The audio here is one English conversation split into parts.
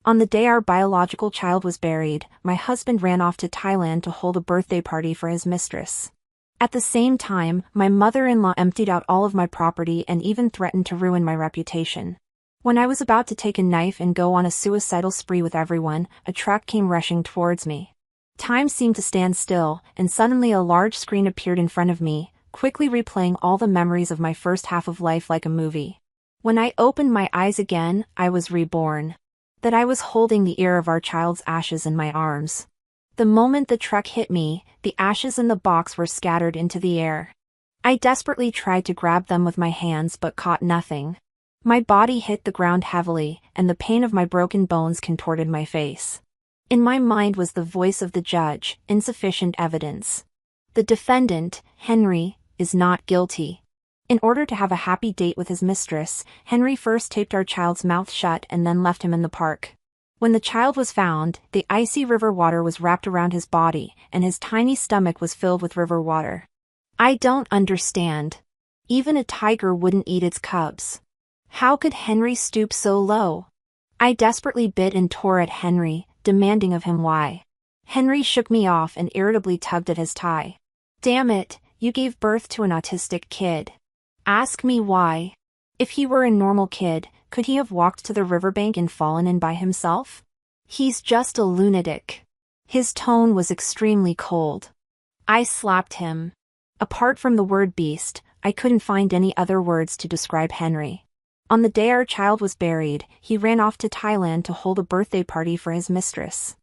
On the day our biological child was buried, my husband ran off to Thailand to hold a birthday party for his mistress. At the same time, my mother-in-law emptied out all of my property and even threatened to ruin my reputation. When I was about to take a knife and go on a suicidal spree with everyone, a truck came rushing towards me. Time seemed to stand still, and suddenly a large screen appeared in front of me, quickly replaying all the memories of my first half of life like a movie. When I opened my eyes again, I was reborn. That I was holding the ear of our child's ashes in my arms. The moment the truck hit me, the ashes in the box were scattered into the air. I desperately tried to grab them with my hands but caught nothing. My body hit the ground heavily, and the pain of my broken bones contorted my face. In my mind was the voice of the judge, insufficient evidence. The defendant, Henry, is not guilty. In order to have a happy date with his mistress, Henry first taped our child's mouth shut and then left him in the park. When the child was found, the icy river water was wrapped around his body, and his tiny stomach was filled with river water. I don't understand. Even a tiger wouldn't eat its cubs. How could Henry stoop so low? I desperately bit and tore at Henry, demanding of him why. Henry shook me off and irritably tugged at his tie. Damn it, you gave birth to an autistic kid. Ask me why. If he were a normal kid, could he have walked to the riverbank and fallen in by himself? He's just a lunatic. His tone was extremely cold. I slapped him. Apart from the word beast, I couldn't find any other words to describe Henry. On the day our child was buried, he ran off to Thailand to hold a birthday party for his mistress.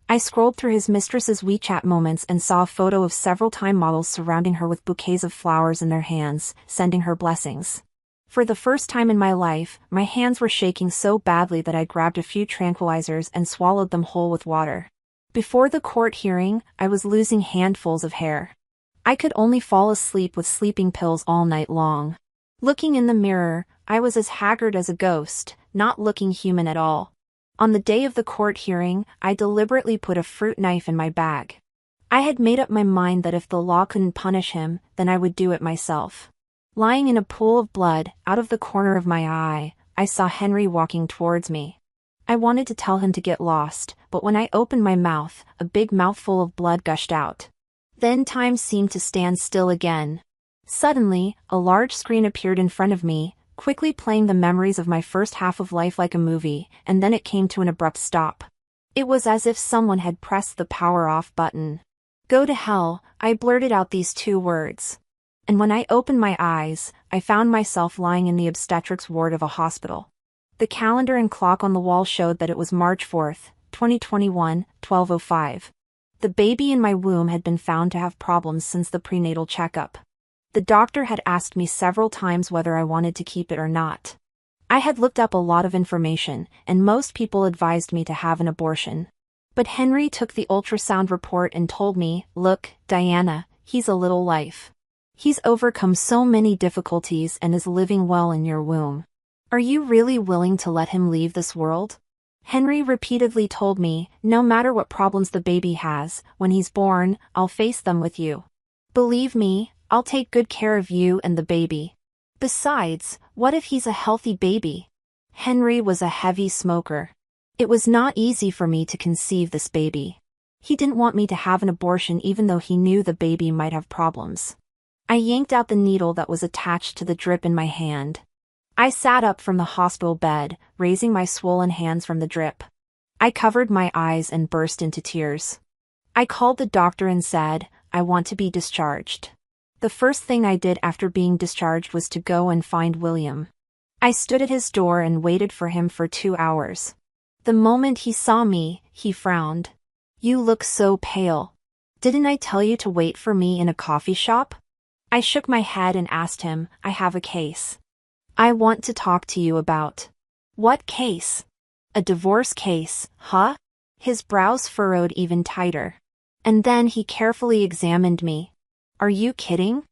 I scrolled through his mistress's WeChat moments and saw a photo of several Thai models surrounding her with bouquets of flowers in their hands, sending her blessings. For the first time in my life, my hands were shaking so badly that I grabbed a few tranquilizers and swallowed them whole with water. Before the court hearing, I was losing handfuls of hair. I could only fall asleep with sleeping pills all night long. Looking in the mirror, I was as haggard as a ghost, not looking human at all. On the day of the court hearing, I deliberately put a fruit knife in my bag. I had made up my mind that if the law couldn't punish him, then I would do it myself. Lying in a pool of blood, out of the corner of my eye, I saw Henry walking towards me. I wanted to tell him to get lost, but when I opened my mouth, a big mouthful of blood gushed out. Then time seemed to stand still again. Suddenly, a large screen appeared in front of me, quickly playing the memories of my first half of life like a movie, and then it came to an abrupt stop. It was as if someone had pressed the power off button. Go to hell, I blurted out these two words. And when I opened my eyes, I found myself lying in the obstetrics ward of a hospital. The calendar and clock on the wall showed that it was March 4th, 2021, 12:05. The baby in my womb had been found to have problems since the prenatal checkup. The doctor had asked me several times whether I wanted to keep it or not. I had looked up a lot of information, and most people advised me to have an abortion. But Henry took the ultrasound report and told me, "Look, Diana, he's a little life. He's overcome so many difficulties and is living well in your womb. Are you really willing to let him leave this world?" Henry repeatedly told me, "No matter what problems the baby has, when he's born, I'll face them with you. Believe me, I'll take good care of you and the baby. Besides, what if he's a healthy baby?" Henry was a heavy smoker. It was not easy for me to conceive this baby. He didn't want me to have an abortion even though he knew the baby might have problems. I yanked out the needle that was attached to the drip in my hand. I sat up from the hospital bed, raising my swollen hands from the drip. I covered my eyes and burst into tears. I called the doctor and said, "I want to be discharged." The first thing I did after being discharged was to go and find William. I stood at his door and waited for him for 2 hours. The moment he saw me, he frowned. "You look so pale. Didn't I tell you to wait for me in a coffee shop?" I shook my head and asked him, "I have a case I want to talk to you about." "What case?" "A divorce case, huh?" His brows furrowed even tighter. And then he carefully examined me. "Are you kidding?"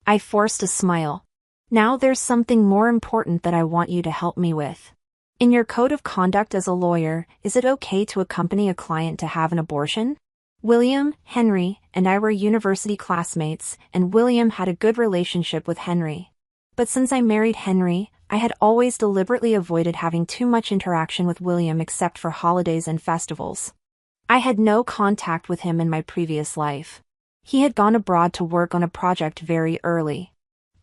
I forced a smile. "Now there's something more important that I want you to help me with. In your code of conduct as a lawyer, is it okay to accompany a client to have an abortion?" William, Henry, and I were university classmates, and William had a good relationship with Henry. But since I married Henry, I had always deliberately avoided having too much interaction with William except for holidays and festivals. I had no contact with him in my previous life. He had gone abroad to work on a project very early.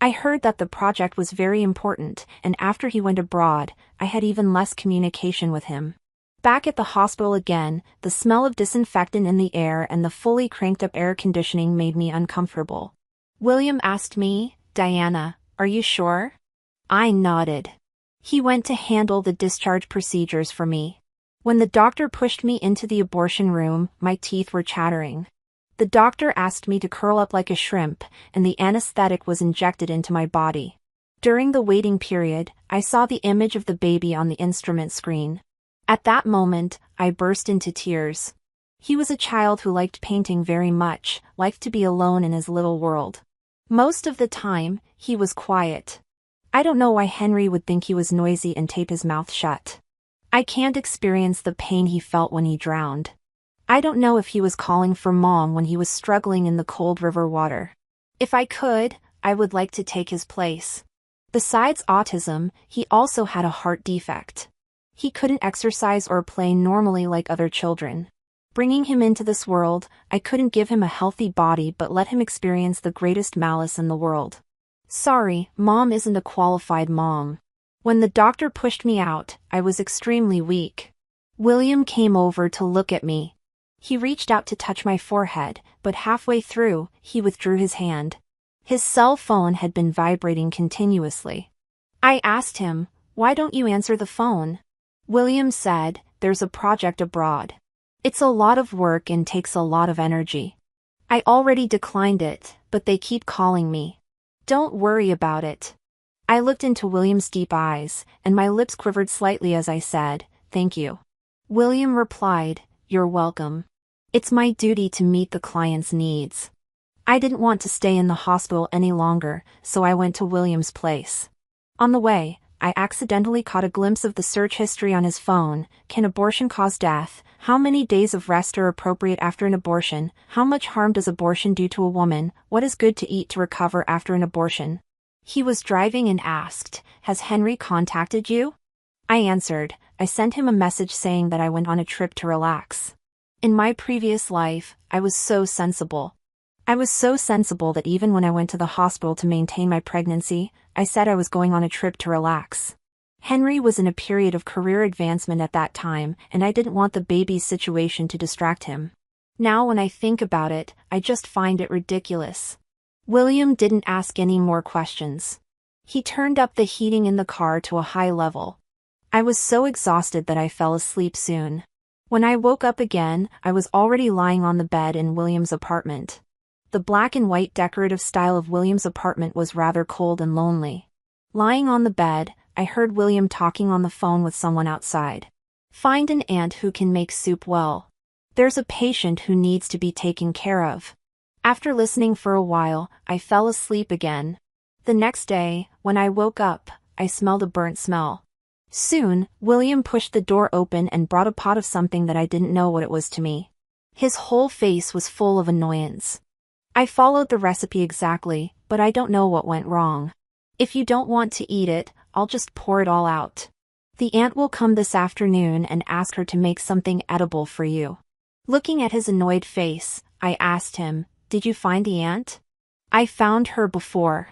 I heard that the project was very important, and after he went abroad, I had even less communication with him. Back at the hospital again, the smell of disinfectant in the air and the fully cranked-up air conditioning made me uncomfortable. William asked me, "Diana, are you sure?" I nodded. He went to handle the discharge procedures for me. When the doctor pushed me into the abortion room, my teeth were chattering. The doctor asked me to curl up like a shrimp, and the anesthetic was injected into my body. During the waiting period, I saw the image of the baby on the instrument screen. At that moment, I burst into tears. He was a child who liked painting very much, liked to be alone in his little world. Most of the time, he was quiet. I don't know why Henry would think he was noisy and tape his mouth shut. I can't experience the pain he felt when he drowned. I don't know if he was calling for Mom when he was struggling in the cold river water. If I could, I would like to take his place. Besides autism, he also had a heart defect. He couldn't exercise or play normally like other children. Bringing him into this world, I couldn't give him a healthy body but let him experience the greatest malice in the world. Sorry, Mom isn't a qualified mom. When the doctor pushed me out, I was extremely weak. William came over to look at me. He reached out to touch my forehead, but halfway through, he withdrew his hand. His cell phone had been vibrating continuously. I asked him, "Why don't you answer the phone?" William said, "There's a project abroad. It's a lot of work and takes a lot of energy. I already declined it, but they keep calling me. Don't worry about it." I looked into William's deep eyes, and my lips quivered slightly as I said, "Thank you." William replied, "You're welcome. It's my duty to meet the client's needs." I didn't want to stay in the hospital any longer, so I went to William's place. On the way, I accidentally caught a glimpse of the search history on his phone. Can abortion cause death? How many days of rest are appropriate after an abortion? How much harm does abortion do to a woman? What is good to eat to recover after an abortion? He was driving and asked, "Has Henry contacted you?" I answered. I sent him a message saying that I went on a trip to relax. In my previous life, I was so sensible. I was so sensible that even when I went to the hospital to maintain my pregnancy, I said I was going on a trip to relax. Henry was in a period of career advancement at that time, and I didn't want the baby's situation to distract him. Now when I think about it, I just find it ridiculous. William didn't ask any more questions. He turned up the heating in the car to a high level. I was so exhausted that I fell asleep soon. When I woke up again, I was already lying on the bed in William's apartment. The black and white decorative style of William's apartment was rather cold and lonely. Lying on the bed, I heard William talking on the phone with someone outside. "Find an aunt who can make soup well. There's a patient who needs to be taken care of." After listening for a while, I fell asleep again. The next day, when I woke up, I smelled a burnt smell. Soon, William pushed the door open and brought a pot of something that I didn't know what it was to me. His whole face was full of annoyance. I followed the recipe exactly, but I don't know what went wrong. "If you don't want to eat it, I'll just pour it all out. The aunt will come this afternoon and ask her to make something edible for you." Looking at his annoyed face, I asked him, "Did you find the aunt?" "I found her before.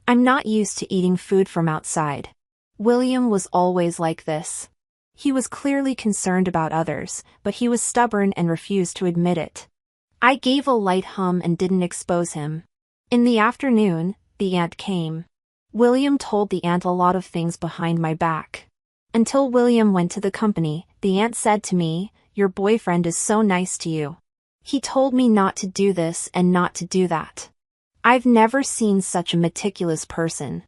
I'm not used to eating food from outside." William was always like this. He was clearly concerned about others, but he was stubborn and refused to admit it. I gave a light hum and didn't expose him. In the afternoon, the aunt came. William told the aunt a lot of things behind my back. Until William went to the company, the aunt said to me, "Your boyfriend is so nice to you. He told me not to do this and not to do that. I've never seen such a meticulous person."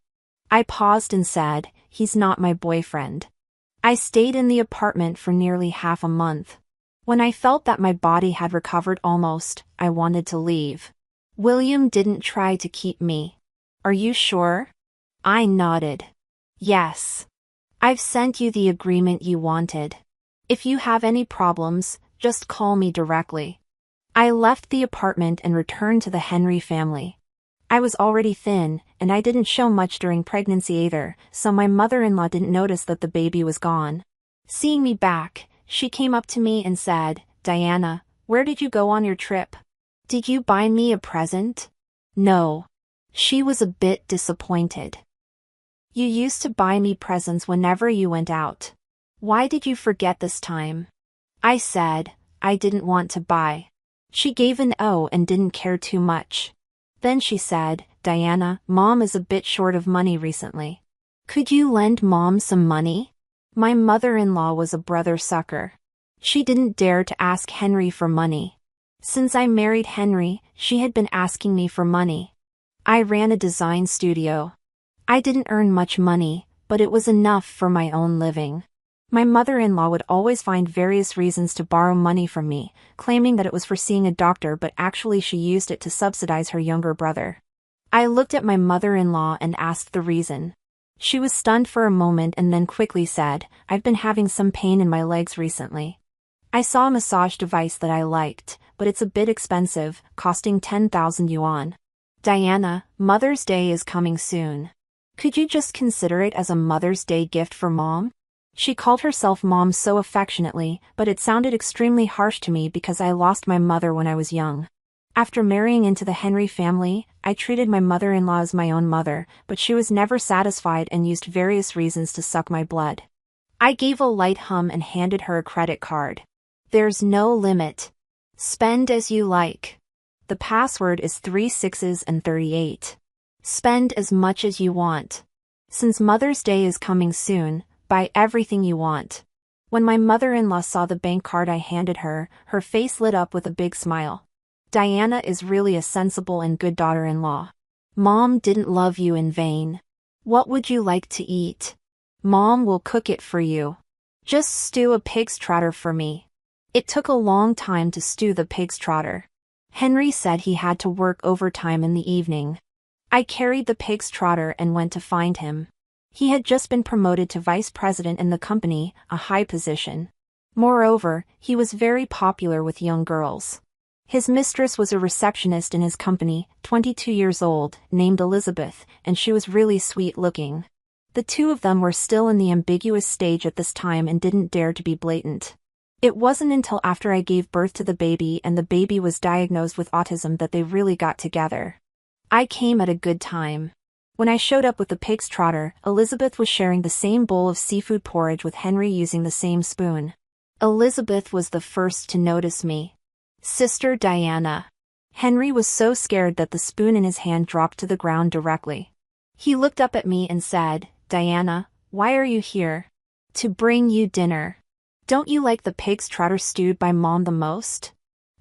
I paused and said, "He's not my boyfriend." I stayed in the apartment for nearly half a month. When I felt that my body had recovered almost, I wanted to leave. William didn't try to keep me. "Are you sure?" I nodded. "Yes. I've sent you the agreement you wanted. If you have any problems, just call me directly." I left the apartment and returned to the Henry family. I was already thin, and I didn't show much during pregnancy either, so my mother-in-law didn't notice that the baby was gone. Seeing me back, she came up to me and said, "Diana, where did you go on your trip? Did you buy me a present?" No. She was a bit disappointed. "You used to buy me presents whenever you went out. Why did you forget this time?" I said, "I didn't want to buy." She gave an "oh" and didn't care too much. Then she said, "Diana, Mom is a bit short of money recently. Could you lend Mom some money?" My mother-in-law was a brother sucker. She didn't dare to ask Henry for money. Since I married Henry, she had been asking me for money. I ran a design studio. I didn't earn much money, but it was enough for my own living. My mother-in-law would always find various reasons to borrow money from me, claiming that it was for seeing a doctor, but actually she used it to subsidize her younger brother. I looked at my mother-in-law and asked the reason. She was stunned for a moment and then quickly said, "I've been having some pain in my legs recently. I saw a massage device that I liked, but it's a bit expensive, costing 10,000 yuan. Diana, Mother's Day is coming soon. Could you just consider it as a Mother's Day gift for Mom?" She called herself Mom so affectionately, but it sounded extremely harsh to me because I lost my mother when I was young. After marrying into the Henry family, I treated my mother-in-law as my own mother, but she was never satisfied and used various reasons to suck my blood. I gave a light hum and handed her a credit card. "There's no limit. Spend as you like. The password is 3 6s and 38. Spend as much as you want. Since Mother's Day is coming soon, buy everything you want." When my mother-in-law saw the bank card I handed her, her face lit up with a big smile. Diana is really a sensible and good daughter-in-law. Mom didn't love you in vain. What would you like to eat? Mom will cook it for you. Just stew a pig's trotter for me. It took a long time to stew the pig's trotter. Henry said he had to work overtime in the evening. I carried the pig's trotter and went to find him. He had just been promoted to vice president in the company, a high position. Moreover, he was very popular with young girls. His mistress was a receptionist in his company, 22 years old, named Elizabeth, and she was really sweet-looking. The two of them were still in the ambiguous stage at this time and didn't dare to be blatant. It wasn't until after I gave birth to the baby and the baby was diagnosed with autism that they really got together. I came at a good time. When I showed up with the pig's trotter, Elizabeth was sharing the same bowl of seafood porridge with Henry using the same spoon. Elizabeth was the first to notice me. "Sister Diana." Henry was so scared that the spoon in his hand dropped to the ground directly. He looked up at me and said, "Diana, why are you here?" "To bring you dinner. Don't you like the pig's trotter stewed by Mom the most?"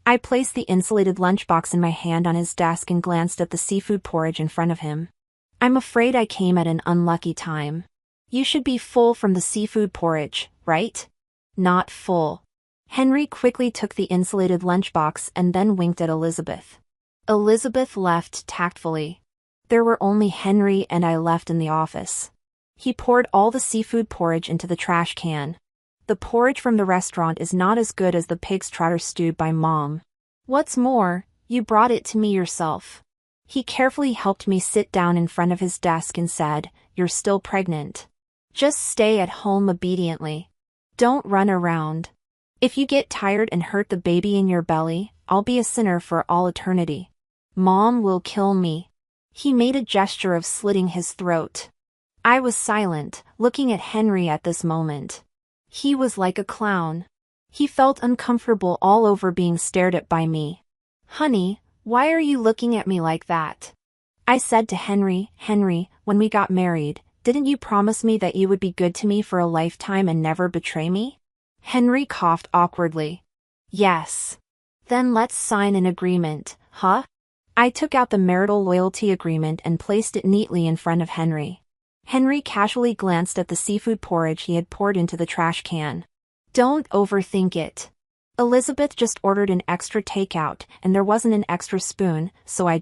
I placed the insulated lunchbox in my hand on his desk and glanced at the seafood porridge in front of him. "I'm afraid I came at an unlucky time. You should be full from the seafood porridge, right?" "Not full." Henry quickly took the insulated lunchbox and then winked at Elizabeth. Elizabeth left tactfully. There were only Henry and I left in the office. He poured all the seafood porridge into the trash can. "The porridge from the restaurant is not as good as the pig's trotter stewed by Mom. What's more, you brought it to me yourself." He carefully helped me sit down in front of his desk and said, "You're still pregnant. Just stay at home obediently. Don't run around. If you get tired and hurt the baby in your belly, I'll be a sinner for all eternity. Mom will kill me." He made a gesture of slitting his throat. I was silent, looking at Henry at this moment. He was like a clown. He felt uncomfortable all over being stared at by me. "Honey, why are you looking at me like that?" I said to Henry, "Henry, when we got married, didn't you promise me that you would be good to me for a lifetime and never betray me?" Henry coughed awkwardly. "Yes." "Then let's sign an agreement, huh?" I took out the marital loyalty agreement and placed it neatly in front of Henry. Henry casually glanced at the seafood porridge he had poured into the trash can. "Don't overthink it. Elizabeth just ordered an extra takeout and there wasn't an extra spoon, so I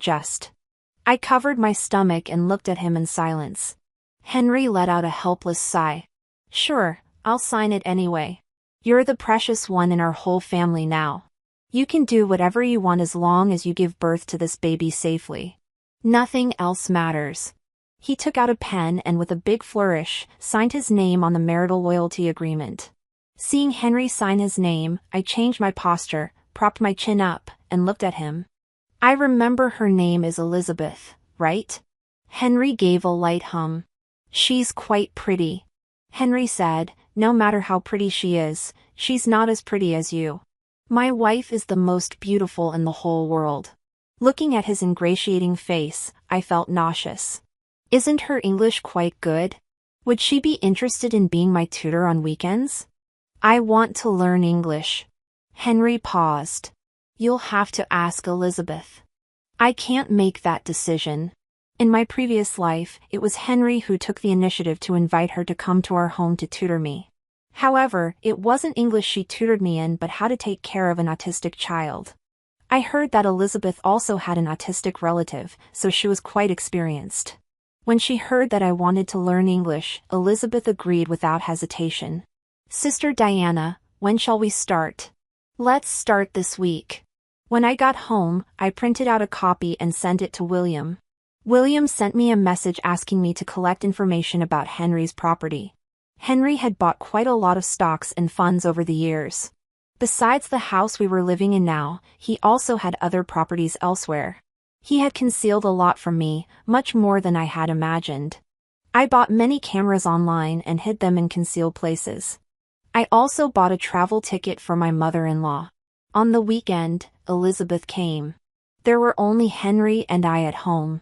covered my stomach and looked at him in silence. Henry let out a helpless sigh. "Sure, I'll sign it anyway. You're the precious one in our whole family now. You can do whatever you want as long as you give birth to this baby safely." Nothing else matters. He took out a pen and with a big flourish, signed his name on the marital loyalty agreement. Seeing Henry sign his name, I changed my posture, propped my chin up, and looked at him. I remember her name is Elizabeth, right? Henry gave a light hum. She's quite pretty. Henry said, no matter how pretty she is, she's not as pretty as you. My wife is the most beautiful in the whole world. Looking at his ingratiating face, I felt nauseous. Isn't her English quite good? Would she be interested in being my tutor on weekends? I want to learn English. Henry paused. You'll have to ask Elizabeth. I can't make that decision. In my previous life, it was Henry who took the initiative to invite her to come to our home to tutor me. However, it wasn't English she tutored me in but how to take care of an autistic child. I heard that Elizabeth also had an autistic relative, so she was quite experienced. When she heard that I wanted to learn English, Elizabeth agreed without hesitation. Sister Diana, when shall we start? Let's start this week. When I got home, I printed out a copy and sent it to William. William sent me a message asking me to collect information about Henry's property. Henry had bought quite a lot of stocks and funds over the years. Besides the house we were living in now, he also had other properties elsewhere. He had concealed a lot from me, much more than I had imagined. I bought many cameras online and hid them in concealed places. I also bought a travel ticket for my mother-in-law. On the weekend, Elizabeth came. There were only Henry and I at home.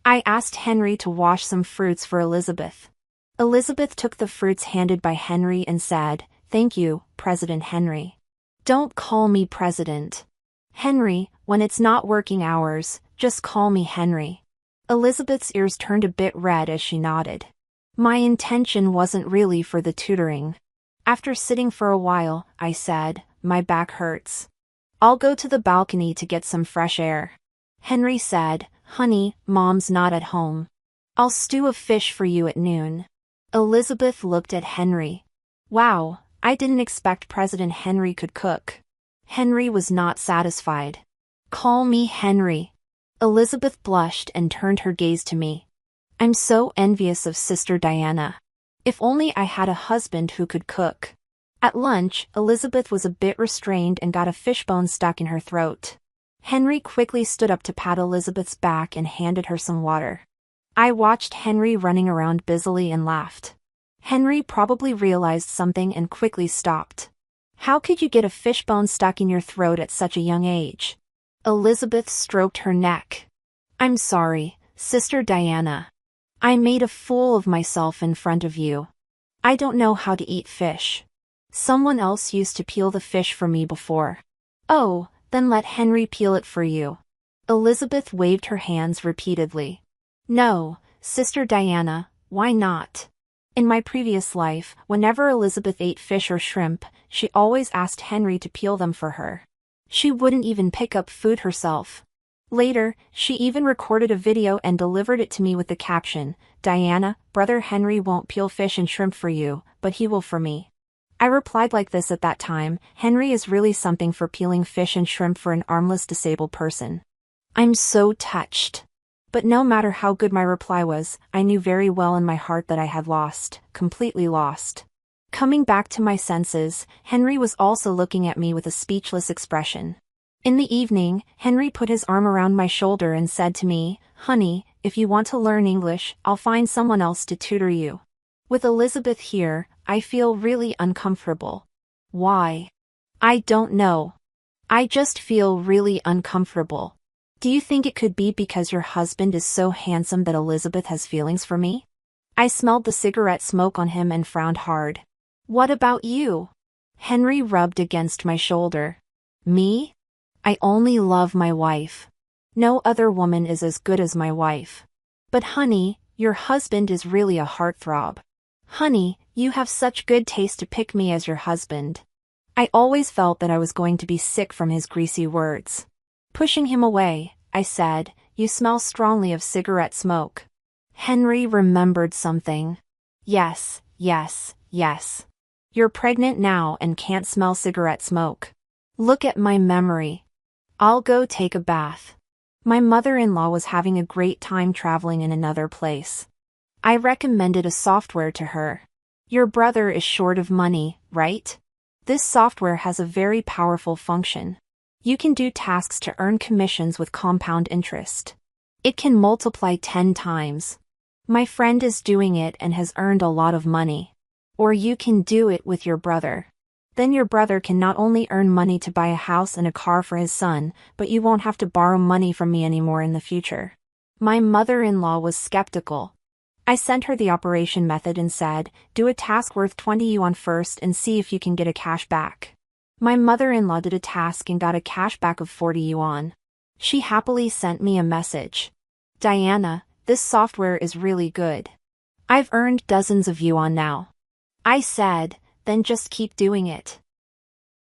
I asked Henry to wash some fruits for Elizabeth. Elizabeth took the fruits handed by Henry and said, "Thank you, President Henry." Don't call me President Henry, when it's not working hours, just call me Henry. Elizabeth's ears turned a bit red as she nodded. My intention wasn't really for the tutoring. After sitting for a while, I said, my back hurts. I'll go to the balcony to get some fresh air. Henry said, honey, Mom's not at home. I'll stew a fish for you at noon. Elizabeth looked at Henry. Wow, I didn't expect President Henry could cook. Henry was not satisfied. Call me Henry. Elizabeth blushed and turned her gaze to me. I'm so envious of Sister Diana. If only I had a husband who could cook. At lunch, Elizabeth was a bit restrained and got a fishbone stuck in her throat. Henry quickly stood up to pat Elizabeth's back and handed her some water. I watched Henry running around busily and laughed. Henry probably realized something and quickly stopped. How could you get a fishbone stuck in your throat at such a young age? Elizabeth stroked her neck. I'm sorry, Sister Diana. I made a fool of myself in front of you. I don't know how to eat fish. Someone else used to peel the fish for me before. Oh, then let Henry peel it for you. Elizabeth waved her hands repeatedly. No, Sister Diana, why not? In my previous life, whenever Elizabeth ate fish or shrimp, she always asked Henry to peel them for her. She wouldn't even pick up food herself. Later, she even recorded a video and delivered it to me with the caption, Diana, Brother Henry won't peel fish and shrimp for you, but he will for me. I replied like this at that time, Henry is really something for peeling fish and shrimp for an armless disabled person. I'm so touched. But no matter how good my reply was, I knew very well in my heart that I had lost, completely lost. Coming back to my senses, Henry was also looking at me with a speechless expression. In the evening, Henry put his arm around my shoulder and said to me, honey, if you want to learn English, I'll find someone else to tutor you. With Elizabeth here, I feel really uncomfortable. Why? I don't know. I just feel really uncomfortable. Do you think it could be because your husband is so handsome that Elizabeth has feelings for me? I smelled the cigarette smoke on him and frowned hard. What about you? Henry rubbed against my shoulder. Me? I only love my wife. No other woman is as good as my wife. But honey, your husband is really a heartthrob. Honey, you have such good taste to pick me as your husband. I always felt that I was going to be sick from his greasy words. Pushing him away, I said, you smell strongly of cigarette smoke. Henry remembered something. Yes, yes, yes. You're pregnant now and can't smell cigarette smoke. Look at my memory. I'll go take a bath. My mother-in-law was having a great time traveling in another place. I recommended a software to her. Your brother is short of money, right? This software has a very powerful function. You can do tasks to earn commissions with compound interest. It can multiply 10 times. My friend is doing it and has earned a lot of money. Or you can do it with your brother. Then your brother can not only earn money to buy a house and a car for his son, but you won't have to borrow money from me anymore in the future. My mother-in-law was skeptical. I sent her the operation method and said, do a task worth 20 yuan first and see if you can get a cash back. My mother-in-law did a task and got a cash back of 40 yuan. She happily sent me a message. Diana, this software is really good. I've earned dozens of yuan now. I said, then just keep doing it.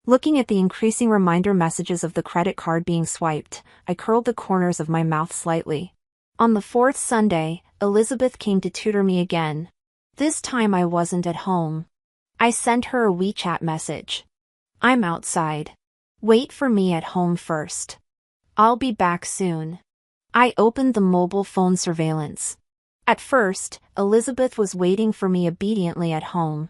Looking at the increasing reminder messages of the credit card being swiped, I curled the corners of my mouth slightly. On the fourth Sunday, Elizabeth came to tutor me again. This time I wasn't at home. I sent her a WeChat message. I'm outside. Wait for me at home first. I'll be back soon. I opened the mobile phone surveillance. At first, Elizabeth was waiting for me obediently at home.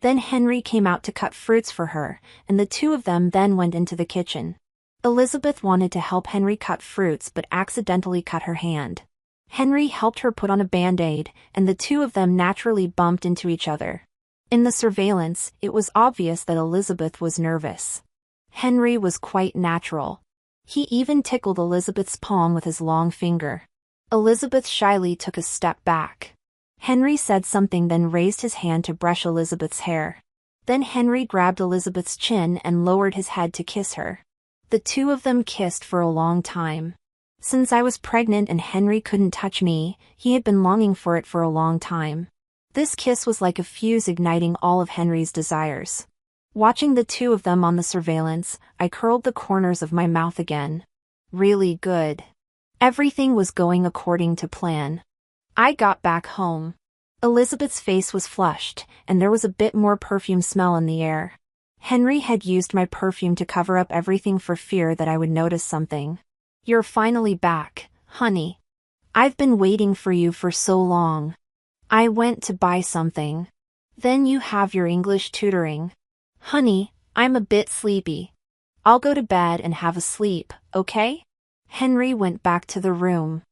Then Henry came out to cut fruits for her, and the two of them then went into the kitchen. Elizabeth wanted to help Henry cut fruits but accidentally cut her hand. Henry helped her put on a band-aid, and the two of them naturally bumped into each other. In the surveillance, it was obvious that Elizabeth was nervous. Henry was quite natural. He even tickled Elizabeth's palm with his long finger. Elizabeth shyly took a step back. Henry said something, then raised his hand to brush Elizabeth's hair. Then Henry grabbed Elizabeth's chin and lowered his head to kiss her. The two of them kissed for a long time. Since I was pregnant and Henry couldn't touch me, he had been longing for it for a long time. This kiss was like a fuse igniting all of Henry's desires. Watching the two of them on the surveillance, I curled the corners of my mouth again. Really good. Everything was going according to plan. I got back home. Elizabeth's face was flushed, and there was a bit more perfume smell in the air. Henry had used my perfume to cover up everything for fear that I would notice something. You're finally back, honey. I've been waiting for you for so long. I went to buy something. Then you have your English tutoring. Honey, I'm a bit sleepy. I'll go to bed and have a sleep, okay? Henry went back to the room.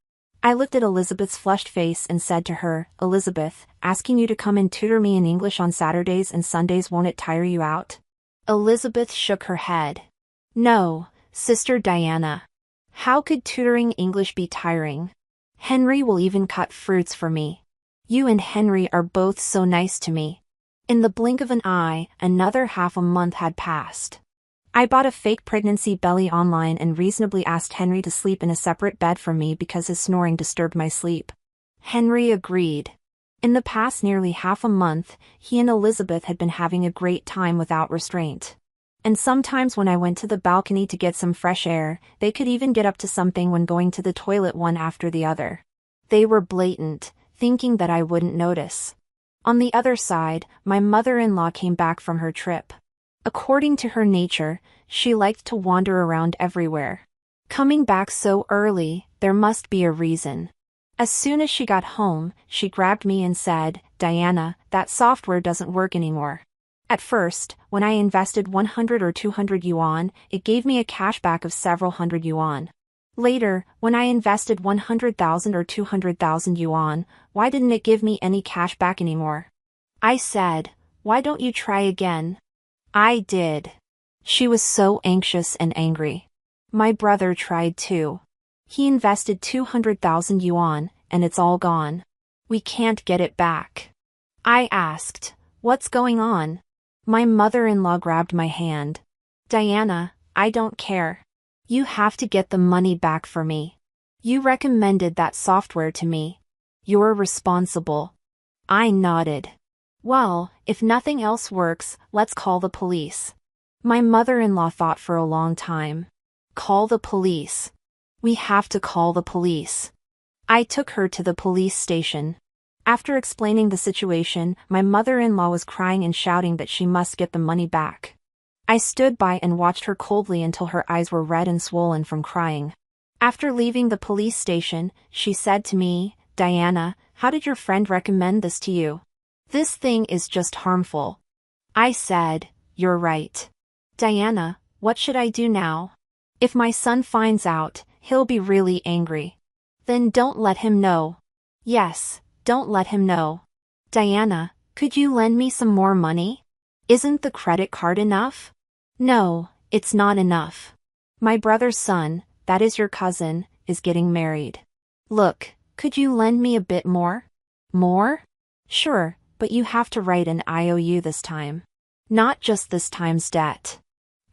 I looked at Elizabeth's flushed face and said to her, Elizabeth, asking you to come and tutor me in English on Saturdays and Sundays, won't it tire you out? Elizabeth shook her head. No, Sister Diana. How could tutoring English be tiring? Henry will even cut fruits for me. You and Henry are both so nice to me. In the blink of an eye, another half a month had passed. I bought a fake pregnancy belly online and reasonably asked Henry to sleep in a separate bed from me because his snoring disturbed my sleep. Henry agreed. In the past nearly half a month, he and Elizabeth had been having a great time without restraint. And sometimes when I went to the balcony to get some fresh air, they could even get up to something when going to the toilet one after the other. They were blatant, thinking that I wouldn't notice. On the other side, my mother-in-law came back from her trip. According to her nature, she liked to wander around everywhere. Coming back so early, there must be a reason. As soon as she got home, she grabbed me and said, Diana, that software doesn't work anymore. At first, when I invested 100 or 200 yuan, it gave me a cashback of several hundred yuan. Later, when I invested 100,000 or 200,000 yuan, why didn't it give me any cash back anymore? I said, why don't you try again? I did. She was so anxious and angry. My brother tried too. He invested 200,000 yuan, and it's all gone. We can't get it back. I asked, what's going on? My mother-in-law grabbed my hand. Diana, I don't care. You have to get the money back for me. You recommended that software to me. You're responsible. I nodded. Well, if nothing else works, let's call the police. My mother-in-law thought for a long time. Call the police. We have to call the police. I took her to the police station. After explaining the situation, my mother-in-law was crying and shouting that she must get the money back. I stood by and watched her coldly until her eyes were red and swollen from crying. After leaving the police station, she said to me, "Diana, how did your friend recommend this to you? This thing is just harmful." I said, "You're right. Diana, what should I do now? If my son finds out, he'll be really angry." "Then don't let him know." "Yes, don't let him know." "Diana, could you lend me some more money? Isn't the credit card enough?" "No, it's not enough. My brother's son, that is your cousin, is getting married. Look, could you lend me a bit more?" "More? Sure, but you have to write an IOU this time. Not just this time's debt."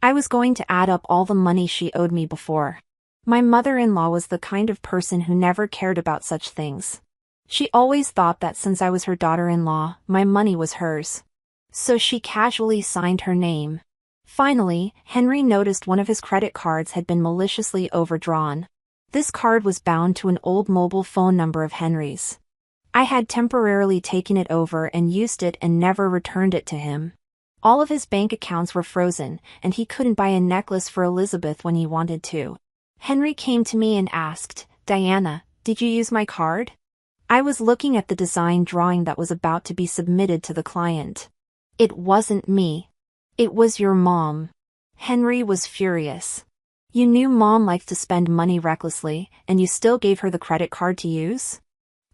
I was going to add up all the money she owed me before. My mother-in-law was the kind of person who never cared about such things. She always thought that since I was her daughter-in-law, my money was hers. So she casually signed her name. Finally, Henry noticed one of his credit cards had been maliciously overdrawn. This card was bound to an old mobile phone number of Henry's. I had temporarily taken it over and used it and never returned it to him. All of his bank accounts were frozen, and he couldn't buy a necklace for Elizabeth when he wanted to. Henry came to me and asked, "Diana, did you use my card?" I was looking at the design drawing that was about to be submitted to the client. "It wasn't me. It was your mom." Henry was furious. "You knew Mom liked to spend money recklessly, and you still gave her the credit card to use?"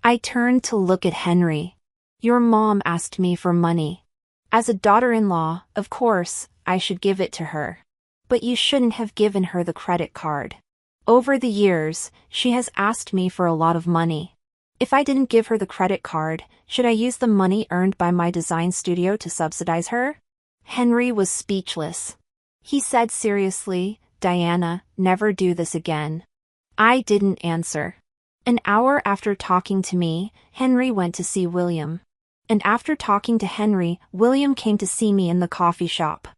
I turned to look at Henry. "Your mom asked me for money. As a daughter-in-law, of course, I should give it to her. But you shouldn't have given her the credit card. Over the years, she has asked me for a lot of money. If I didn't give her the credit card, should I use the money earned by my design studio to subsidize her?" Henry was speechless. He said seriously, "Diana, never do this again." I didn't answer. An hour after talking to me, Henry went to see William. And after talking to Henry, William came to see me in the coffee shop.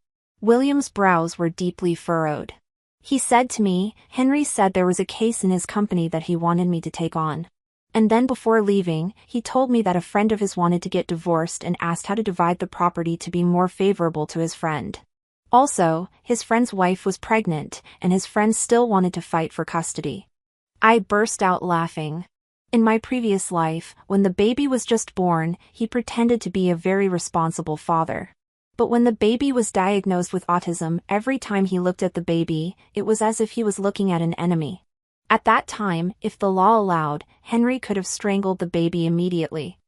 William's brows were deeply furrowed. He said to me, "Henry said there was a case in his company that he wanted me to take on." And then before leaving, he told me that a friend of his wanted to get divorced and asked how to divide the property to be more favorable to his friend. Also, his friend's wife was pregnant, and his friend still wanted to fight for custody. I burst out laughing. In my previous life, when the baby was just born, he pretended to be a very responsible father. But when the baby was diagnosed with autism, every time he looked at the baby, it was as if he was looking at an enemy. At that time, if the law allowed, Henry could have strangled the baby immediately.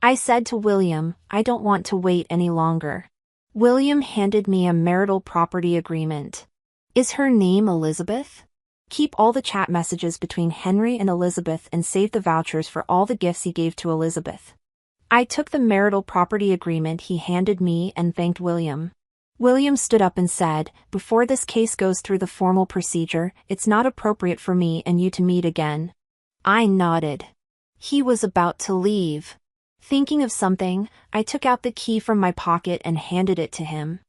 I said to William, "I don't want to wait any longer." William handed me a marital property agreement. "Is her name Elizabeth? Keep all the chat messages between Henry and Elizabeth and save the vouchers for all the gifts he gave to Elizabeth." I took the marital property agreement he handed me and thanked William. William stood up and said, "Before this case goes through the formal procedure, it's not appropriate for me and you to meet again." I nodded. He was about to leave. Thinking of something, I took out the key from my pocket and handed it to him.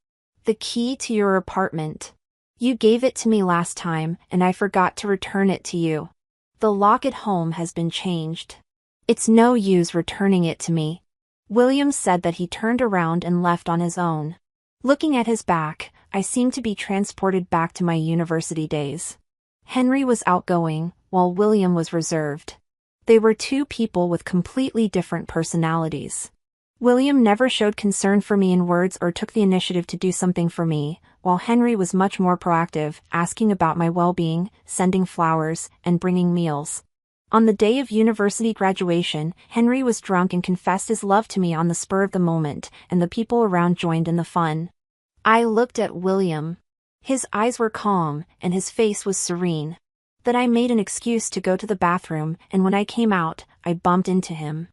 "The key to your apartment. You gave it to me last time, and I forgot to return it to you. The lock at home has been changed. It's no use returning it to me." William said that he turned around and left on his own. Looking at his back, I seemed to be transported back to my university days. Henry was outgoing, while William was reserved. They were two people with completely different personalities. William never showed concern for me in words or took the initiative to do something for me, while Henry was much more proactive, asking about my well-being, sending flowers, and bringing meals. On the day of university graduation, Henry was drunk and confessed his love to me on the spur of the moment, and the people around joined in the fun. I looked at William. His eyes were calm, and his face was serene. Then I made an excuse to go to the bathroom, and when I came out, I bumped into him.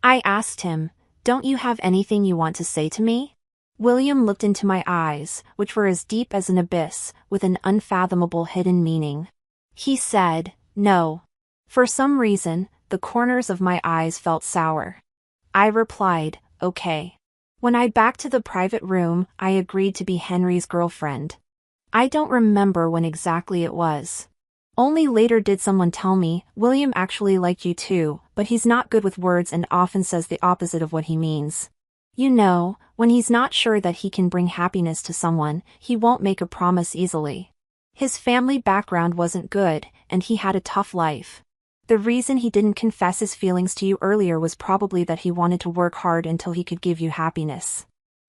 I asked him, "Don't you have anything you want to say to me?" William looked into my eyes, which were as deep as an abyss, with an unfathomable hidden meaning. He said, "No." For some reason, the corners of my eyes felt sour. I replied, "Okay." When I backed to the private room, I agreed to be Henry's girlfriend. I don't remember when exactly it was. Only later did someone tell me, "William actually liked you too, but he's not good with words and often says the opposite of what he means. You know, when he's not sure that he can bring happiness to someone, he won't make a promise easily." His family background wasn't good, and he had a tough life. The reason he didn't confess his feelings to you earlier was probably that he wanted to work hard until he could give you happiness.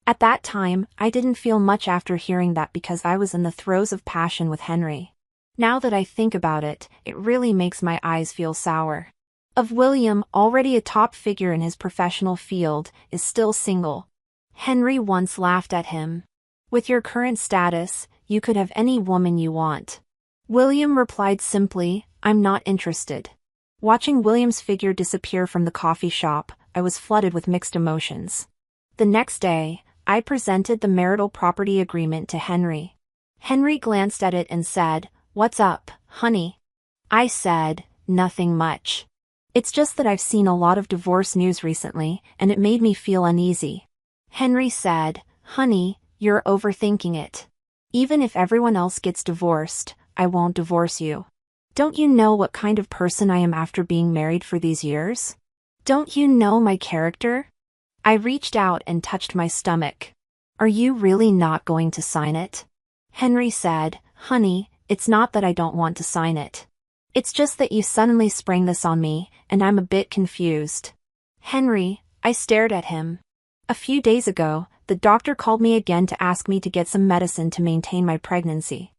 At that time, I didn't feel much after hearing that because I was in the throes of passion with Henry. Now that I think about it, it really makes my eyes feel sour. Of William, already a top figure in his professional field, is still single. Henry once laughed at him. With your current status, you could have any woman you want. William replied simply, I'm not interested. Watching William's figure disappear from the coffee shop, I was flooded with mixed emotions. The next day, I presented the marital property agreement to Henry. Henry glanced at it and said, "What's up, honey?" I said, "Nothing much. It's just that I've seen a lot of divorce news recently, and it made me feel uneasy." Henry said, "Honey, you're overthinking it. Even if everyone else gets divorced, I won't divorce you. Don't you know what kind of person I am after being married for these years? Don't you know my character?" I reached out and touched my stomach. "Are you really not going to sign it?" Henry said, "Honey, it's not that I don't want to sign it. It's just that you suddenly sprang this on me, and I'm a bit confused." "Henry," I stared at him. "A few days ago, the doctor called me again to ask me to get some medicine to maintain my pregnancy.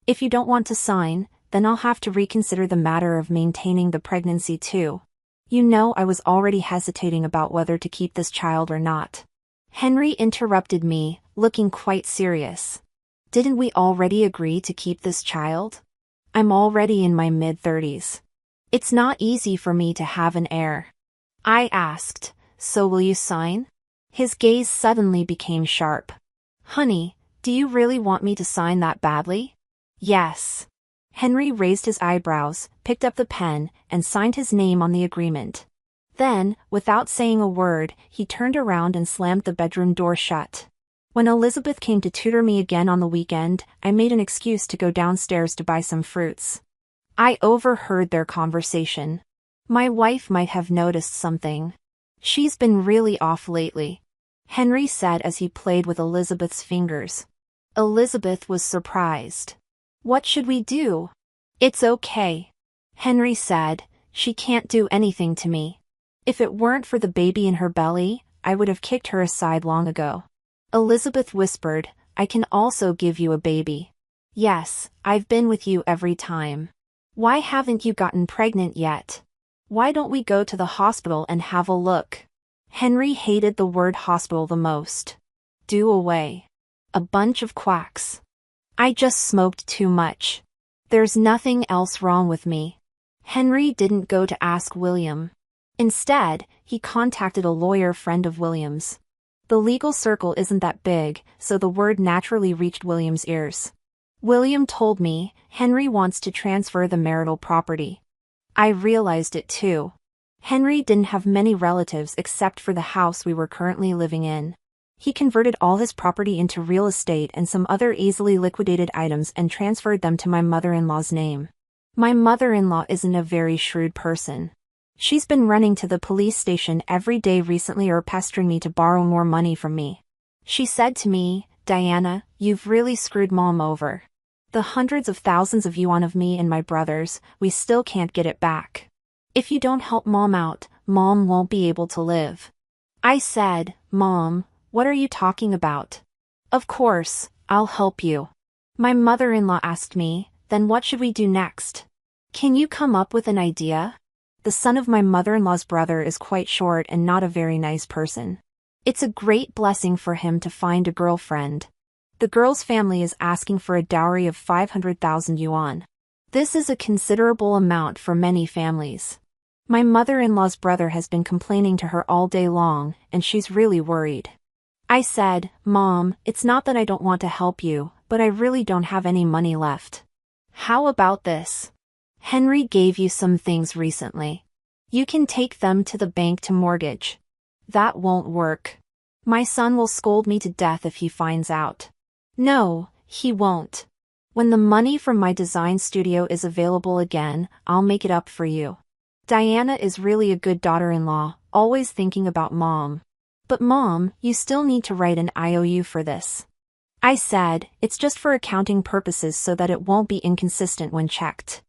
If you don't want to sign, then I'll have to reconsider the matter of maintaining the pregnancy too. You know, I was already hesitating about whether to keep this child or not." Henry interrupted me, looking quite serious. "Didn't we already agree to keep this child? I'm already in my mid-30s. It's not easy for me to have an heir." I asked, "So will you sign?" His gaze suddenly became sharp. "Honey, do you really want me to sign that badly?" "Yes." Henry raised his eyebrows, picked up the pen, and signed his name on the agreement. Then, without saying a word, he turned around and slammed the bedroom door shut. When Elizabeth came to tutor me again on the weekend, I made an excuse to go downstairs to buy some fruits. I overheard their conversation. My wife might have noticed something. "She's been really off lately," Henry said as he played with Elizabeth's fingers. Elizabeth was surprised. "What should we do?" "It's okay," Henry said. "She can't do anything to me. If it weren't for the baby in her belly, I would have kicked her aside long ago." Elizabeth whispered, "I can also give you a baby." "Yes, I've been with you every time. Why haven't you gotten pregnant yet? Why don't we go to the hospital and have a look?" Henry hated the word hospital the most. Do away. A bunch of quacks. I just smoked too much. There's nothing else wrong with me. Henry didn't go to ask William. Instead, he contacted a lawyer friend of William's. The legal circle isn't that big, so the word naturally reached William's ears. William told me, Henry wants to transfer the marital property. I realized it too. Henry didn't have many relatives except for the house we were currently living in. He converted all his property into real estate and some other easily liquidated items and transferred them to my mother-in-law's name. My mother-in-law isn't a very shrewd person. She's been running to the police station every day recently or pestering me to borrow more money from me. She said to me, "Diana, you've really screwed Mom over. The hundreds of thousands of yuan of me and my brothers, we still can't get it back. If you don't help Mom out, Mom won't be able to live." I said, "Mom, what are you talking about?" "Of course, I'll help you." My mother-in-law asked me, "Then what should we do next? Can you come up with an idea?" The son of my mother-in-law's brother is quite short and not a very nice person. It's a great blessing for him to find a girlfriend. The girl's family is asking for a dowry of 500,000 yuan. This is a considerable amount for many families. My mother-in-law's brother has been complaining to her all day long, and she's really worried. I said, "Mom, it's not that I don't want to help you, but I really don't have any money left. How about this? Henry gave you some things recently. You can take them to the bank to mortgage." "That won't work. My son will scold me to death if he finds out." "No, he won't. When the money from my design studio is available again, I'll make it up for you. Diana is really a good daughter-in-law, always thinking about Mom. But Mom, you still need to write an IOU for this." I said, "It's just for accounting purposes so that it won't be inconsistent when checked."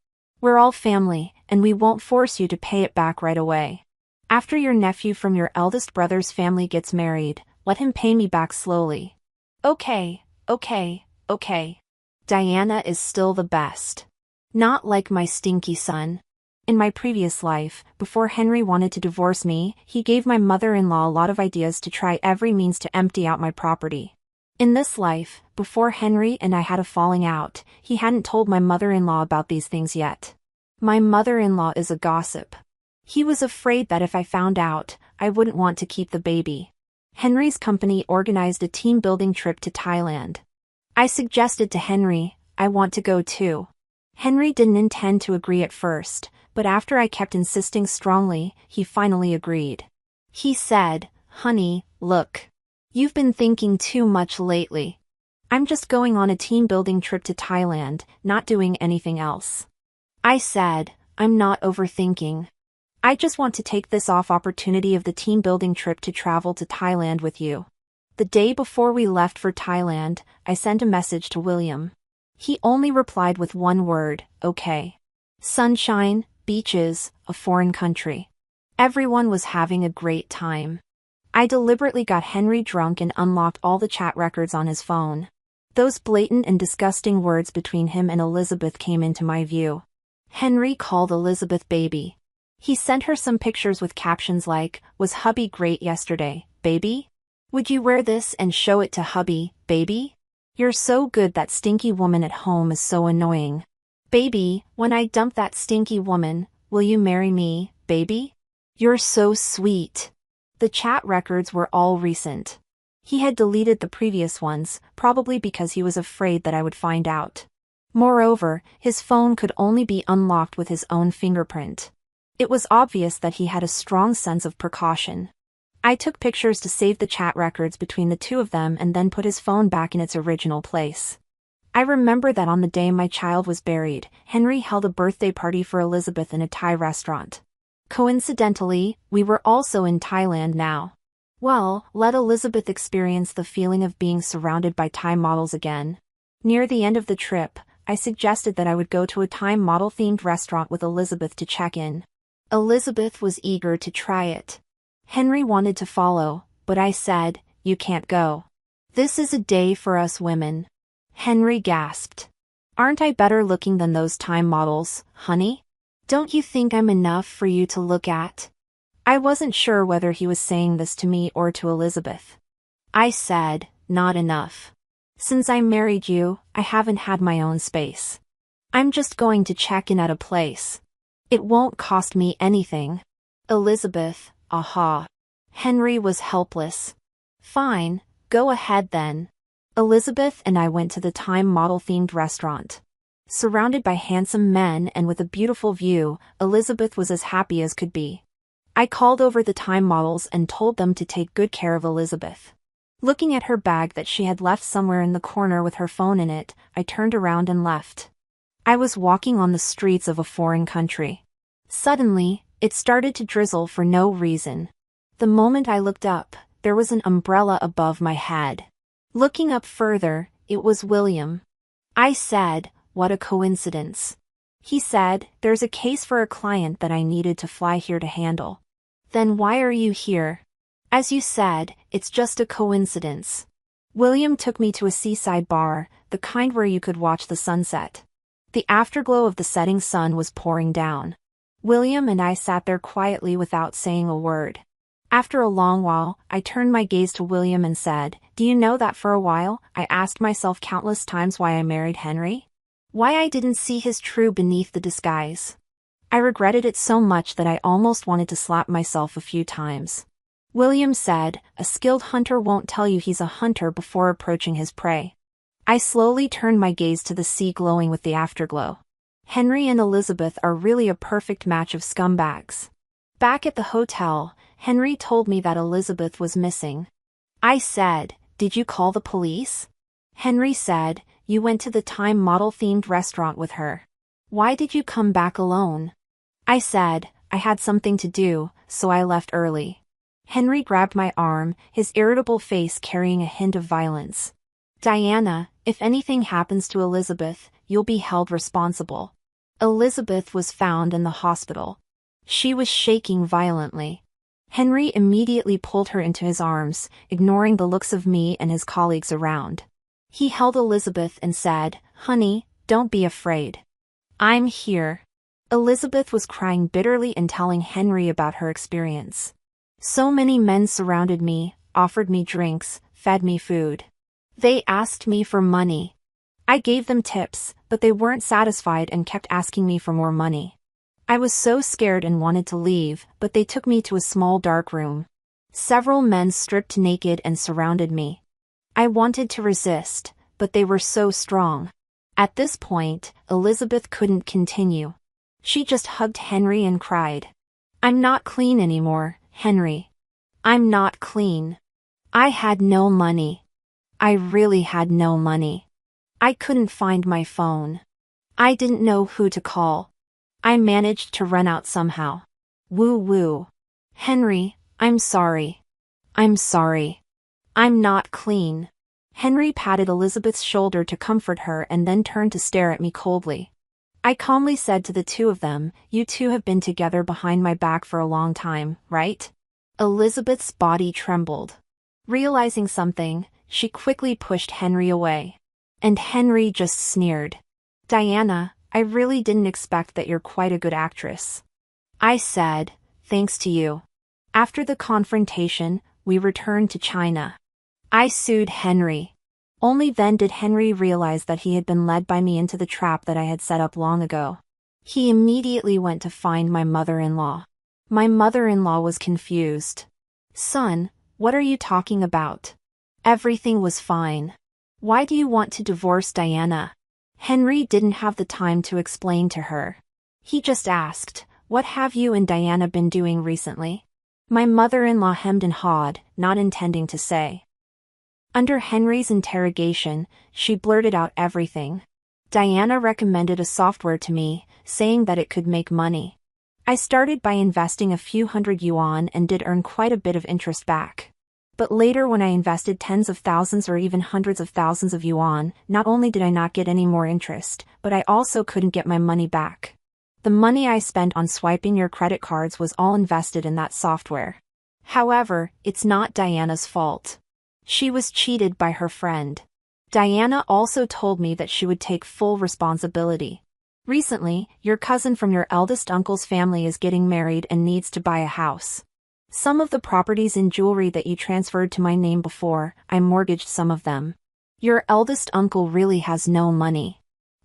We're all family, and we won't force you to pay it back right away. After your nephew from your eldest brother's family gets married, let him pay me back slowly. Okay. Diana is still the best. Not like my stinky son. In my previous life, before Henry wanted to divorce me, he gave my mother-in-law a lot of ideas to try every means to empty out my property. In this life, before Henry and I had a falling out, he hadn't told my mother-in-law about these things yet. My mother-in-law is a gossip. He was afraid that if I found out, I wouldn't want to keep the baby. Henry's company organized a team-building trip to Thailand. I suggested to Henry, I want to go too. Henry didn't intend to agree at first, but after I kept insisting strongly, he finally agreed. He said, "Honey, look. You've been thinking too much lately. I'm just going on a team-building trip to Thailand, not doing anything else." I said, "I'm not overthinking. I just want to take this opportunity of the team-building trip to travel to Thailand with you." The day before we left for Thailand, I sent a message to William. He only replied with one word, "Okay." Sunshine, beaches, a foreign country. Everyone was having a great time. I deliberately got Henry drunk and unlocked all the chat records on his phone. Those blatant and disgusting words between him and Elizabeth came into my view. Henry called Elizabeth baby. He sent her some pictures with captions like, "Was hubby great yesterday, baby? Would you wear this and show it to hubby, baby? You're so good, that stinky woman at home is so annoying. Baby, when I dump that stinky woman, will you marry me, baby? You're so sweet." The chat records were all recent. He had deleted the previous ones, probably because he was afraid that I would find out. Moreover, his phone could only be unlocked with his own fingerprint. It was obvious that he had a strong sense of precaution. I took pictures to save the chat records between the two of them and then put his phone back in its original place. I remember that on the day my child was buried, Henry held a birthday party for Elizabeth in a Thai restaurant. Coincidentally, we were also in Thailand now. Well, let Elizabeth experience the feeling of being surrounded by Thai models again. Near the end of the trip, I suggested that I would go to a Thai model-themed restaurant with Elizabeth to check in. Elizabeth was eager to try it. Henry wanted to follow, but I said, "You can't go. This is a day for us women." Henry gasped. "Aren't I better looking than those Thai models, honey? Don't you think I'm enough for you to look at?" I wasn't sure whether he was saying this to me or to Elizabeth. I said, "Not enough. Since I married you, I haven't had my own space. I'm just going to check in at a place. It won't cost me anything." Elizabeth, aha. Henry was helpless. "Fine, go ahead then." Elizabeth and I went to the Thai model-themed restaurant. Surrounded by handsome men and with a beautiful view, Elizabeth was as happy as could be. I called over the Thai models and told them to take good care of Elizabeth. Looking at her bag that she had left somewhere in the corner with her phone in it, I turned around and left. I was walking on the streets of a foreign country. Suddenly, it started to drizzle for no reason. The moment I looked up, there was an umbrella above my head. Looking up further, it was William. I said, "What a coincidence." He said, "There's a case for a client that I needed to fly here to handle." "Then why are you here?" "As you said, it's just a coincidence." William took me to a seaside bar, the kind where you could watch the sunset. The afterglow of the setting sun was pouring down. William and I sat there quietly without saying a word. After a long while, I turned my gaze to William and said, "Do you know that for a while, I asked myself countless times why I married Henry? Why I didn't see his true beneath the disguise. I regretted it so much that I almost wanted to slap myself a few times." William said, "A skilled hunter won't tell you he's a hunter before approaching his prey." I slowly turned my gaze to the sea glowing with the afterglow. Henry and Elizabeth are really a perfect match of scumbags. Back at the hotel, Henry told me that Elizabeth was missing. I said, "Did you call the police?" Henry said, "You went to the Thai model-themed restaurant with her. Why did you come back alone?" I said, "I had something to do, so I left early." Henry grabbed my arm, his irritable face carrying a hint of violence. "Diana, if anything happens to Elizabeth, you'll be held responsible." Elizabeth was found in the hospital. She was shaking violently. Henry immediately pulled her into his arms, ignoring the looks of me and his colleagues around. He held Elizabeth and said, "Honey, don't be afraid. I'm here." Elizabeth was crying bitterly and telling Henry about her experience. "So many men surrounded me, offered me drinks, fed me food. They asked me for money. I gave them tips, but they weren't satisfied and kept asking me for more money. I was so scared and wanted to leave, but they took me to a small dark room. Several men stripped naked and surrounded me. I wanted to resist, but they were so strong." At this point, Elizabeth couldn't continue. She just hugged Henry and cried. "I'm not clean anymore, Henry. I'm not clean. I had no money. I really had no money. I couldn't find my phone. I didn't know who to call. I managed to run out somehow. Woo woo. Henry, I'm sorry. I'm sorry. I'm not clean." Henry patted Elizabeth's shoulder to comfort her and then turned to stare at me coldly. I calmly said to the two of them, "You two have been together behind my back for a long time, right?" Elizabeth's body trembled. Realizing something, she quickly pushed Henry away. And Henry just sneered. "Diana, I really didn't expect that you're quite a good actress." I said, "Thanks to you." After the confrontation, we returned to China. I sued Henry. Only then did Henry realize that he had been led by me into the trap that I had set up long ago. He immediately went to find my mother-in-law. My mother-in-law was confused. "Son, what are you talking about? Everything was fine. Why do you want to divorce Diana?" Henry didn't have the time to explain to her. He just asked, "What have you and Diana been doing recently?" My mother-in-law hemmed and hawed, not intending to say. Under Henry's interrogation, she blurted out everything. Diana recommended a software to me, saying that it could make money. I started by investing a few $100 and did earn quite a bit of interest back. But later when I invested tens of thousands or even hundreds of thousands of yuan, not only did I not get any more interest, but I also couldn't get my money back. The money I spent on swiping your credit cards was all invested in that software. However, it's not Diana's fault. She was cheated by her friend. Diana also told me that she would take full responsibility. Recently, your cousin from your eldest uncle's family is getting married and needs to buy a house. Some of the properties and jewelry that you transferred to my name before, I mortgaged some of them. Your eldest uncle really has no money.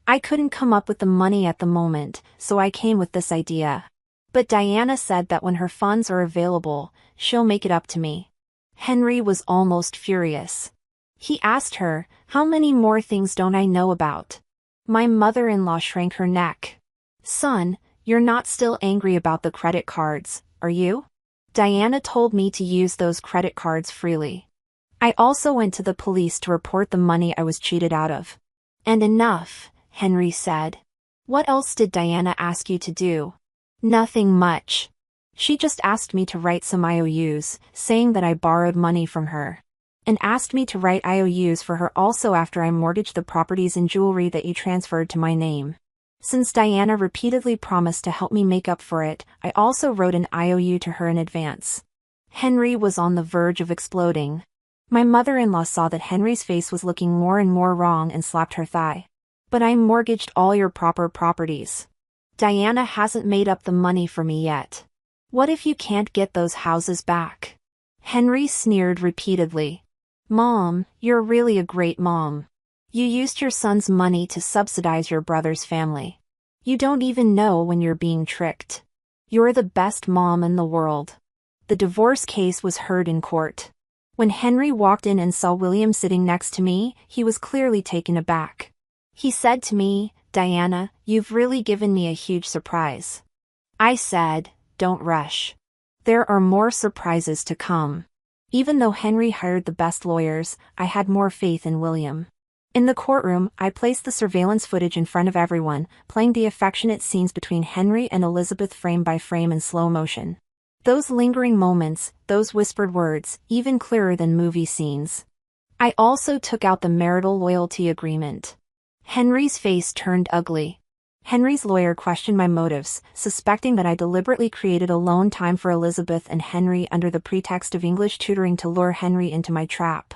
I couldn't come up with the money at the moment, so I came with this idea. But Diana said that when her funds are available, she'll make it up to me." Henry was almost furious. He asked her, "How many more things don't I know about?" My mother-in-law shrank her neck. "Son, you're not still angry about the credit cards, are you? Diana told me to use those credit cards freely. I also went to the police to report the money I was cheated out of." "And enough," Henry said. "What else did Diana ask you to do?" "Nothing much. She just asked me to write some IOUs, saying that I borrowed money from her. And asked me to write IOUs for her also after I mortgaged the properties and jewelry that you transferred to my name. Since Diana repeatedly promised to help me make up for it, I also wrote an IOU to her in advance." Henry was on the verge of exploding. My mother-in-law saw that Henry's face was looking more and more wrong and slapped her thigh. "But I mortgaged all your proper properties. Diana hasn't made up the money for me yet. What if you can't get those houses back?" Henry sneered repeatedly. "Mom, you're really a great mom. You used your son's money to subsidize your brother's family. You don't even know when you're being tricked. You're the best mom in the world." The divorce case was heard in court. When Henry walked in and saw William sitting next to me, he was clearly taken aback. He said to me, "Diana, you've really given me a huge surprise." I said, "Don't rush. There are more surprises to come." Even though Henry hired the best lawyers, I had more faith in William. In the courtroom, I placed the surveillance footage in front of everyone, playing the affectionate scenes between Henry and Elizabeth frame by frame in slow motion. Those lingering moments, those whispered words, even clearer than movie scenes. I also took out the marital loyalty agreement. Henry's face turned ugly. Henry's lawyer questioned my motives, suspecting that I deliberately created alone time for Elizabeth and Henry under the pretext of English tutoring to lure Henry into my trap.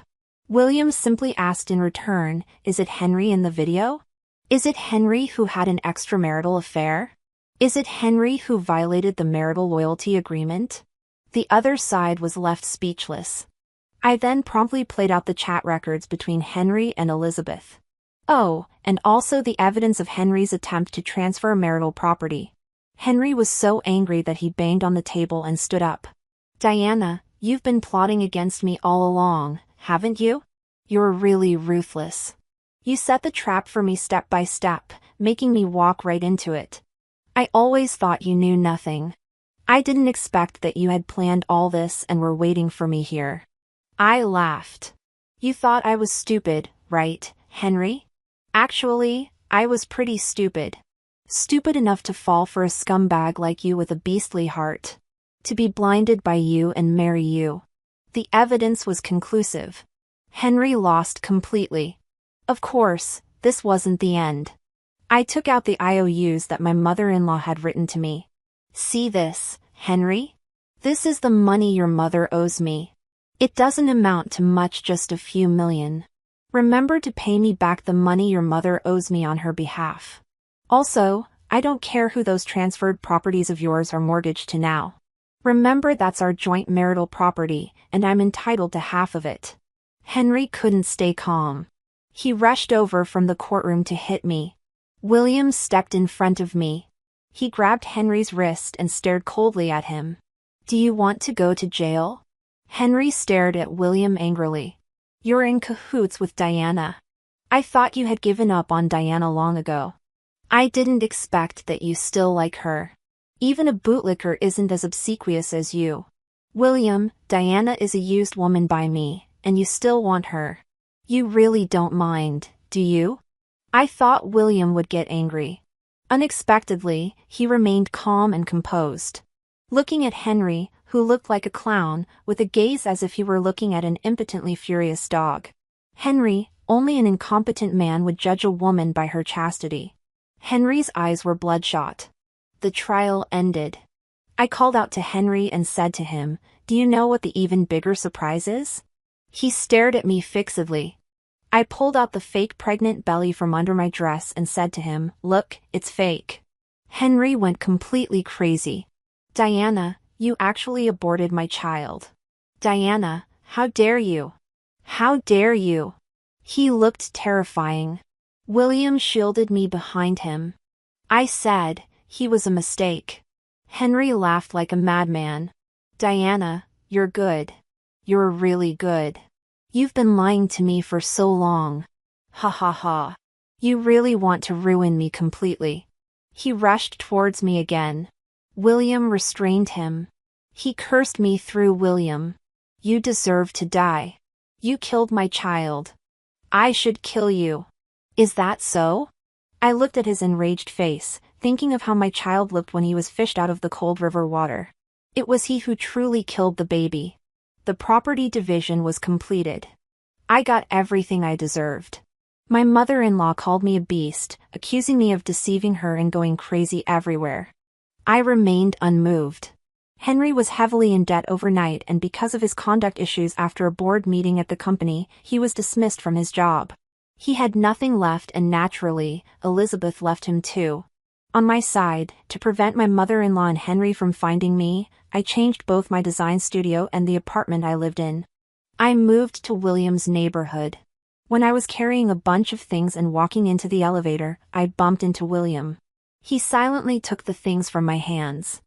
William simply asked in return, "Is it Henry in the video? Is it Henry who had an extramarital affair? Is it Henry who violated the marital loyalty agreement?" The other side was left speechless. I then promptly played out the chat records between Henry and Elizabeth. Oh, and also the evidence of Henry's attempt to transfer marital property. Henry was so angry that he banged on the table and stood up. "Diana, you've been plotting against me all along, haven't you? You're really ruthless. You set the trap for me step by step, making me walk right into it. I always thought you knew nothing. I didn't expect that you had planned all this and were waiting for me here." I laughed. "You thought I was stupid, right, Henry? Actually, I was pretty stupid. Stupid enough to fall for a scumbag like you with a beastly heart. To be blinded by you and marry you." The evidence was conclusive. Henry lost completely. Of course, this wasn't the end. I took out the IOUs that my mother-in-law had written to me. "See this, Henry? This is the money your mother owes me. It doesn't amount to much, just a few million. Remember to pay me back the money your mother owes me on her behalf. Also, I don't care who those transferred properties of yours are mortgaged to now. Remember that's our joint marital property, and I'm entitled to half of it." Henry couldn't stay calm. He rushed over from the courtroom to hit me. William stepped in front of me. He grabbed Henry's wrist and stared coldly at him. "Do you want to go to jail?" Henry stared at William angrily. "You're in cahoots with Diana. I thought you had given up on Diana long ago. I didn't expect that you still like her. Even a bootlicker isn't as obsequious as you. William, Diana is a used woman by me, and you still want her. You really don't mind, do you?" I thought William would get angry. Unexpectedly, he remained calm and composed. Looking at Henry, who looked like a clown, with a gaze as if he were looking at an impotently furious dog. "Henry, only an incompetent man would judge a woman by her chastity." Henry's eyes were bloodshot. The trial ended. I called out to Henry and said to him, "Do you know what the even bigger surprise is?" He stared at me fixedly. I pulled out the fake pregnant belly from under my dress and said to him, "Look, it's fake." Henry went completely crazy. "Diana, you actually aborted my child. Diana, how dare you? How dare you?" He looked terrifying. William shielded me behind him. I said, "He was a mistake." Henry laughed like a madman. "Diana, you're good. You're really good. You've been lying to me for so long. Ha ha ha. You really want to ruin me completely." He rushed towards me again. William restrained him. He cursed me through William. "You deserve to die. You killed my child. I should kill you. Is that so?" I looked at his enraged face, thinking of how my child looked when he was fished out of the cold river water. It was he who truly killed the baby. The property division was completed. I got everything I deserved. My mother-in-law called me a beast, accusing me of deceiving her and going crazy everywhere. I remained unmoved. Henry was heavily in debt overnight, and because of his conduct issues after a board meeting at the company, he was dismissed from his job. He had nothing left, and naturally, Elizabeth left him too. On my side, to prevent my mother-in-law and Henry from finding me, I changed both my design studio and the apartment I lived in. I moved to William's neighborhood. When I was carrying a bunch of things and walking into the elevator, I bumped into William. He silently took the things from my hands.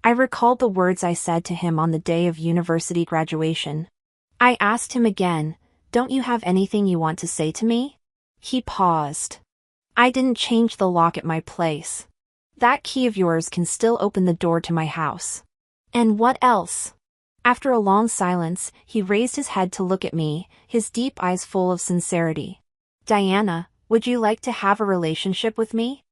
I recalled the words I said to him on the day of university graduation. I asked him again, "Don't you have anything you want to say to me?" He paused. "I didn't change the lock at my place. That key of yours can still open the door to my house." "And what else?" After a long silence, he raised his head to look at me, his deep eyes full of sincerity. "Diana, would you like to have a relationship with me?"